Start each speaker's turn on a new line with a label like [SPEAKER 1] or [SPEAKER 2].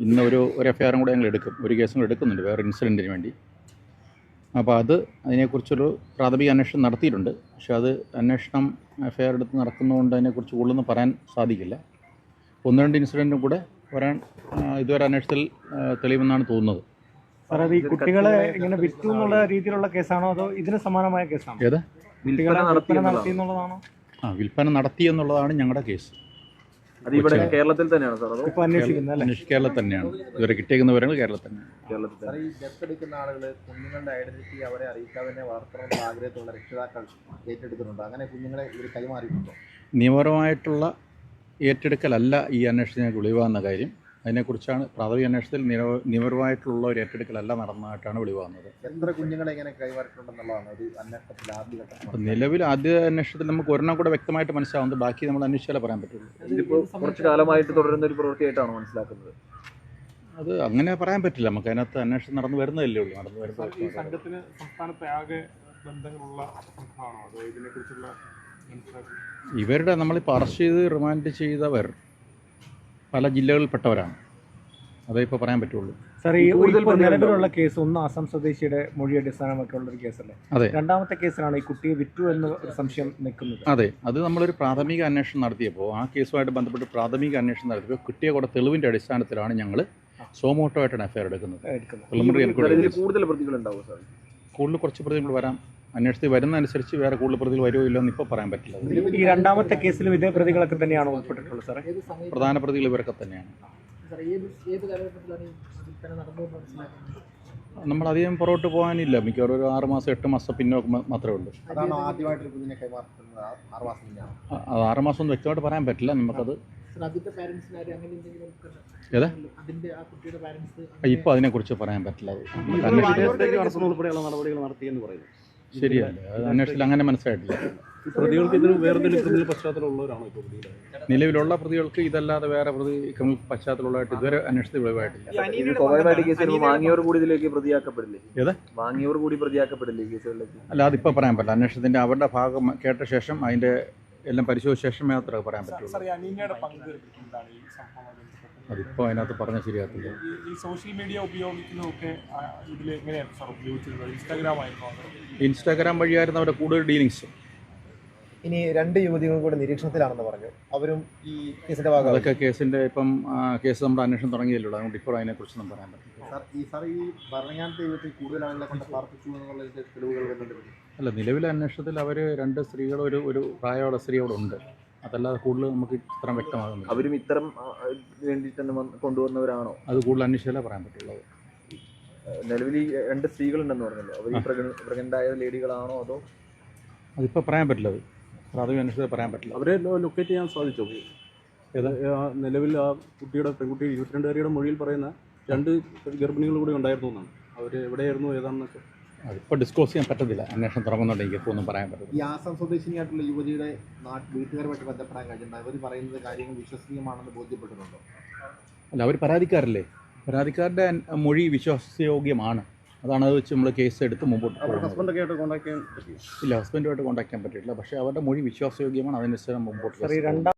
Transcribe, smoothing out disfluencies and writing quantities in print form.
[SPEAKER 1] ഇന്ന് ഒരു എഫ്ഐആറും കൂടെ ഞങ്ങൾ എടുക്കും, ഒരു കേസും കൂടെ എടുക്കുന്നുണ്ട് വേറെ ഇൻസിഡൻറ്റിന് വേണ്ടി. അപ്പോൾ അതിനെക്കുറിച്ചൊരു പ്രാഥമിക അന്വേഷണം നടത്തിയിട്ടുണ്ട്. പക്ഷേ അത് അന്വേഷണം എഫ്ഐആർ എടുത്ത് നടക്കുന്നതുകൊണ്ട് അതിനെക്കുറിച്ച് കൂടുതലൊന്നും പറയാൻ സാധിക്കില്ല. 1-2 ഇൻസിഡൻറ്റും കൂടെ വരാൻ ഇതുവരെ അന്വേഷണത്തിൽ തെളിയുമെന്നാണ് തോന്നുന്നത്.
[SPEAKER 2] സാർ, അത് ഈ കുട്ടികളെ ഇങ്ങനെ വിറ്റു എന്നുള്ള രീതിയിലുള്ള കേസാണോ അതോ ഇതിന് സമാനമായ കേസാണോ?
[SPEAKER 1] ഏത്
[SPEAKER 2] വിൽപ്പന നടത്തി എന്നുള്ളതാണോ?
[SPEAKER 1] വിൽപ്പന നടത്തി എന്നുള്ളതാണ് ഞങ്ങളുടെ കേസ്.
[SPEAKER 3] അത് ഇവിടെ കേരളത്തിൽ തന്നെയാണ് സാർ? അതോ
[SPEAKER 2] ഇപ്പോൾ അന്വേഷിക്കുന്നത്
[SPEAKER 1] കേരളത്തിൽ തന്നെയാണ്. ഇതുവരെ കിട്ടിയേക്കുന്ന വിവരങ്ങൾ കേരളത്തിൽ തന്നെയാണ്.
[SPEAKER 4] ഈ ദത്തെടുക്കുന്ന ആളുകൾ കുഞ്ഞുങ്ങളുടെ ഐഡന്റിറ്റി അവരെ അറിയിക്കാതെ തന്നെ വളർത്തണമെന്നുള്ള ആഗ്രഹത്തുള്ള രക്ഷിതാക്കൾ ഏറ്റെടുക്കുന്നുണ്ട്. അങ്ങനെ കുഞ്ഞുങ്ങളെ ഇവർ കൈമാറിയിട്ടുണ്ടോ?
[SPEAKER 1] നിയമപരമായിട്ടുള്ള ഏറ്റെടുക്കലല്ല ഈ അന്വേഷണത്തിന് വെളിവാകുന്ന കാര്യം. അതിനെക്കുറിച്ചാണ് പ്രാഥമിക അന്വേഷണത്തിൽ നിയമപരമായിട്ടുള്ള ഒരു ഏറ്റെടുക്കലല്ല നടന്നതായിട്ടാണ് വെളിവാകുന്നത്.
[SPEAKER 4] എത്ര കുഞ്ഞുങ്ങളെ ഇങ്ങനെ കൈമാറിയിട്ടുണ്ടെന്നുള്ളതാണ് ഒരു അന്വേഷണത്തിൽ ആദ്യഘട്ടം.
[SPEAKER 1] നിലവിൽ ആദ്യ അന്വേഷണത്തിൽ നമുക്ക് ഒരെണ്ണം കൂടെ വ്യക്തമായിട്ട് മനസ്സിലാവുന്നത്, ബാക്കി നമ്മൾ അന്വേഷിച്ചാലേ പറയാൻ പറ്റുള്ളൂ.
[SPEAKER 3] ഇതിപ്പോൾ കുറച്ച് കാലമായിട്ട് തുടരുന്ന ഒരു പ്രവൃത്തിയായിട്ടാണോ മനസ്സിലാക്കുന്നത്?
[SPEAKER 1] അത് അങ്ങനെ പറയാൻ പറ്റില്ല. നമുക്ക് അതിനകത്ത് അന്വേഷണം നടന്നു വരുന്നതല്ലേ ഉള്ളൂ. നടന്നു വരുമ്പോൾ
[SPEAKER 5] ഈ സംഘത്തിന് സംസ്ഥാനത്തെ ആകെ ബന്ധങ്ങളുള്ള സംഘമാണോ അതോ ഇതിനെക്കുറിച്ചുള്ള
[SPEAKER 1] ഇവരുടെ നമ്മളിപ്പോൾ അറസ്റ്റ് ചെയ്ത് റിമാൻഡ് ചെയ്തവർ പല ജില്ലകളിൽപ്പെട്ടവരാണ്. അതേ ഇപ്പോൾ പറയാൻ പറ്റുള്ളൂ.
[SPEAKER 2] സാർ, ഈ നിലവിലുള്ള കേസ് ഒന്ന് ആസാം സ്വദേശിയുടെ മൊഴി അടിസ്ഥാനമാക്കിയുള്ള ഒരു കേസല്ലേ?
[SPEAKER 1] അതെ.
[SPEAKER 2] രണ്ടാമത്തെ കേസിലാണ് ഈ കുട്ടിയെ വിറ്റു എന്ന ഒരു സംശയം നിൽക്കുന്നത്.
[SPEAKER 1] അതെ, അത് നമ്മളൊരു പ്രാഥമിക അന്വേഷണം നടത്തിയപ്പോൾ ആ കേസുമായിട്ട് ബന്ധപ്പെട്ട് പ്രാഥമിക അന്വേഷണം നടത്തിയപ്പോൾ കിട്ടിയ കൂടെ തെളിവിൻ്റെ അടിസ്ഥാനത്തിലാണ് ഞങ്ങൾ സോമോട്ടോ ആയിട്ടാണ് എഫ്ഐആർ എടുക്കുന്നത്.
[SPEAKER 3] കൂടുതൽ പ്രതികളുണ്ടാവും സാർ?
[SPEAKER 1] കൂടുതൽ കുറച്ച് പ്രതികൾ വരാം. അന്വേഷണത്തിൽ വരുന്നതനുസരിച്ച് വേറെ കൂടുതൽ പ്രതികൾ വരുമോ ഇല്ലോ എന്ന് ഇപ്പോൾ പറയാൻ പറ്റില്ല.
[SPEAKER 2] ഈ രണ്ടാമത്തെ കേസിലും ഇതേ പ്രതികളൊക്കെ തന്നെയാണ് ഉൾപ്പെട്ടിട്ടുള്ളത് സാറേ?
[SPEAKER 1] പ്രധാന പ്രതികൾ ഇവരൊക്കെ തന്നെയാണ്. നമ്മളധികം പുറകോട്ട് പോകാനില്ല. മിക്കവാറും ഒരു 6 മാസം 8 മാസം പിന്നോക്ക് മാത്രമേ ഉള്ളൂ.
[SPEAKER 4] അതാണ് ആദ്യമായിട്ട് കുഞ്ഞിനെ കൈമാറുന്നത്. 6 മാസം പിന്നെയാണ്.
[SPEAKER 1] അത് 6 മാസം ഒന്നും വ്യക്തമായിട്ട് പറയാൻ പറ്റില്ല. നമുക്കത് ഏതാ ഇപ്പോൾ അതിനെക്കുറിച്ച് പറയാൻ പറ്റില്ല. ശരിയല്ല, അത് അന്വേഷണത്തിൽ അങ്ങനെ മനസ്സിലായിട്ടില്ല.
[SPEAKER 5] പ്രതികൾക്ക് ഇതിന് വേറെ ക്രിമിനൽ പശ്ചാത്തലമുള്ളവരാണോ ഇപ്പോൾ പ്രതികൾ?
[SPEAKER 1] നിലവിലുള്ള പ്രതികൾക്ക് ഇതല്ലാതെ വേറെ ക്രിമിനൽ പശ്ചാത്തലമുള്ളതായിട്ട് ഇതുവരെ അന്വേഷണത്തിൽ വെളിവായിട്ടില്ല.
[SPEAKER 3] സ്വാഭാവികമായിട്ട് കേസിൽ വാങ്ങിയവർ കൂടി ഇതിലേക്ക് പ്രതിയാക്കപ്പെടില്ലേ?
[SPEAKER 1] ഏതാ
[SPEAKER 3] വാങ്ങിയവർ കൂടി പ്രതിയാക്കപ്പെടില്ലേ കേസുകളിലേക്ക്?
[SPEAKER 1] അല്ല, അതിപ്പോൾ പറയാൻ പറ്റില്ല. അന്വേഷണത്തിൻ്റെ അവരുടെ ഭാഗം കേട്ട ശേഷം അതിൻ്റെ എല്ലാം പരിശോധിച്ച ശേഷം മാത്രമേ പറയാൻ പറ്റുള്ളൂ. അതിപ്പോൾ അതിനകത്ത് പറഞ്ഞാൽ ശരിയാകത്തില്ല.
[SPEAKER 5] ഈ സോഷ്യൽ മീഡിയ ഉപയോഗിക്കുന്നതൊക്കെ ഇതിൽ എങ്ങനെയാണ് സാർ ഉപയോഗിച്ചിരുന്നത്?
[SPEAKER 1] ഇൻസ്റ്റാഗ്രാം വഴിയായിരുന്നു അവരുടെ കൂടുതൽ ഡീലിങ്സ്.
[SPEAKER 4] ഇനി 2 യുവതികളും കൂടെ നിരീക്ഷണത്തിലാണെന്ന് പറഞ്ഞു. അവരും ഈ കേസിന്റെ ഭാഗം.
[SPEAKER 1] അതൊക്കെ കേസിൻ്റെ കേസ് നമ്മുടെ അന്വേഷണം തുടങ്ങിയല്ലോ. അതുകൊണ്ട് ഇപ്പോൾ അതിനെക്കുറിച്ചൊന്നും പറയാൻ പറ്റില്ല.
[SPEAKER 4] സാർ, ഈ ഭരണങ്ങാനത്തെ ജീവിതത്തിൽ കൂടുതൽ ആളുകളെ കൊണ്ട് പാർപ്പിച്ചു എന്നുള്ള തെളിവുകൾ വരുന്നുണ്ട്.
[SPEAKER 1] അല്ല, നിലവിലെ അന്വേഷണത്തിൽ അവർ 2 സ്ത്രീകൾ ഒരു പ്രായമുള്ള സ്ത്രീ അവിടെ ഉണ്ട്. അതല്ലാതെ കൂടുതൽ നമുക്ക് ഇത്രയും വ്യക്തമാകുന്നില്ല.
[SPEAKER 3] അവരും ഇത്തരം വേണ്ടി തന്നെ കൊണ്ടുവന്നവരാണോ?
[SPEAKER 1] അത് കൂടുതൽ അന്വേഷിച്ചാലേ പറയാൻ പറ്റുള്ളൂ.
[SPEAKER 3] നിലവിൽ 2 സ്ത്രീകളുണ്ടെന്ന് പറഞ്ഞല്ലോ. അവർ ഈ പ്രഗ്നൻ്റായ ലേഡികളാണോ അതോ?
[SPEAKER 1] അതിപ്പോൾ പറയാൻ പറ്റില്ല. അത് പ്രാഥമിക അന്വേഷണത്തിൽ പറയാൻ പറ്റില്ല.
[SPEAKER 5] അവരെ ലൊക്കേറ്റ് ചെയ്യാൻ സാധിച്ചോ? നിലവിൽ ആ പെൺകുട്ടി 22-കാരിയുടെ മൊഴിയിൽ പറയുന്ന 2 ഗർഭിണികൾ കൂടി ഉണ്ടായിരുന്നു എന്നാണ്. അവർ എവിടെയായിരുന്നു ഏതാണെന്നൊക്കെ
[SPEAKER 1] അതിപ്പോൾ ഡിസ്ക്ലോസ് ചെയ്യാൻ പറ്റത്തില്ല. അന്വേഷണം തുടങ്ങുന്നുണ്ടെങ്കിൽ ഇപ്പോൾ ഒന്നും പറയാൻ പറ്റില്ല.
[SPEAKER 4] ഈ ആസാം സ്വദേശിനിയായിട്ടുള്ള യുവതിയുടെ വീട്ടുകാരുമായിട്ട് ബന്ധപ്പെടാൻ കഴിഞ്ഞിട്ടുണ്ട്. അവർ പറയുന്നത് കാര്യങ്ങൾ വിശ്വസനീയമാണെന്ന് ബോധ്യപ്പെട്ടിട്ടുണ്ടോ?
[SPEAKER 1] അല്ല, അവർ പരാതിക്കാരല്ലേ. പരാതിക്കാരുടെ മൊഴി വിശ്വാസയോഗ്യമാണ്. അതാണ് അത് വെച്ച് നമ്മൾ കേസ് എടുത്ത് മുമ്പോട്ട് പോകുന്നത്. ഇല്ല, ഹസ്ബൻഡുമായിട്ട് കോൺടാക്ട് ചെയ്യാൻ പറ്റിയിട്ടില്ല. പക്ഷേ അവരുടെ മൊഴി വിശ്വാസയോഗ്യമാണ്. അതിനനുസരിച്ച് മുമ്പോട്ട്